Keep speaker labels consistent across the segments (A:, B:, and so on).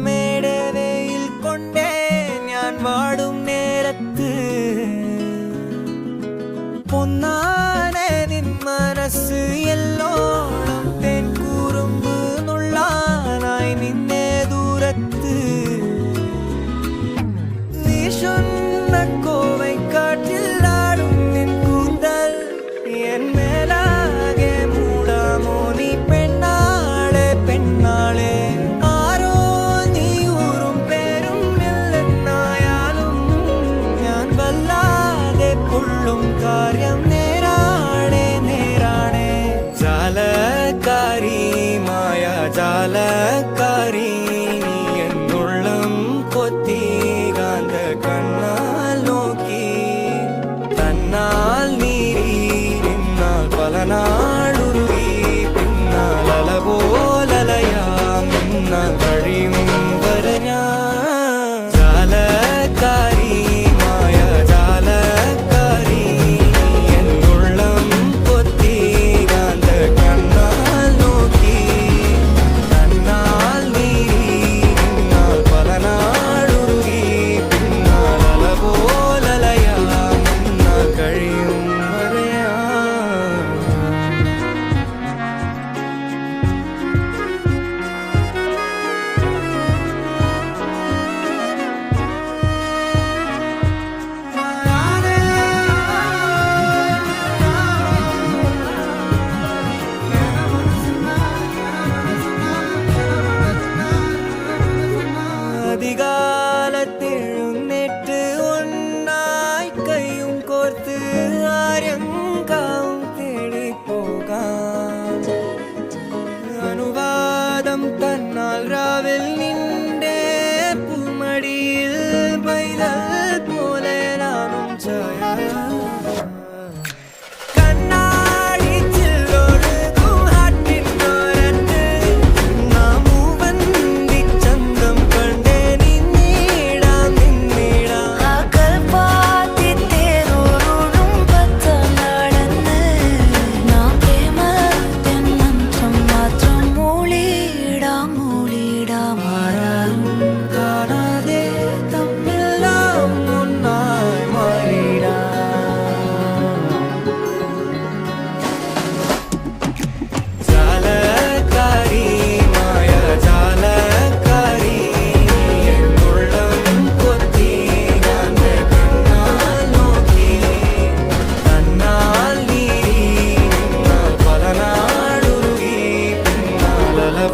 A: മേടവയിൽ കൊണ്ടേ ഞാൻ വാടും നേരത്ത് പൊന്നാനെ നിൻ മനസ്സ് എല്ലോണം തേൻ കൂറുമ്പ് നുള്ളാനായി നിന്നെ ദൂരത്ത് വീശുന്ന കോവൈ കാറ്റിലാടും നിൻ കൂന്തൽ എൻ മേലാകെ മൂടാമോ നീ പെണ്ണാളെ പെണ്ണാളെ കാര്യം നേരാണേ നേരാണേ ജാലക്കാരി മായ ജാലക്കാരി നീ എന്നുള്ളം കൊത്തി കാന്ത കണ്ണാൽ നോക്കി തന്നാൽ നീരി നിന്നാൽ പല നാളുരുകി പിന്നാൽ അലപോലലയാം നിന്നാൽ കഴിയും വരെ ഞാൻ ജാലക്കാരി அதிகாலத்தெழுന്നേറ്റ് ഒന്നായി കൈയും കോർത്ത് ആരെങ്കാവും തേടി പോകാം അനുവാദം തന്നാൽ രാവിൽ നിന്റെ പൂമടിയിൽ പൈതൽ പോലെ നാനും ചായ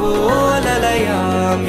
A: പോലലയാം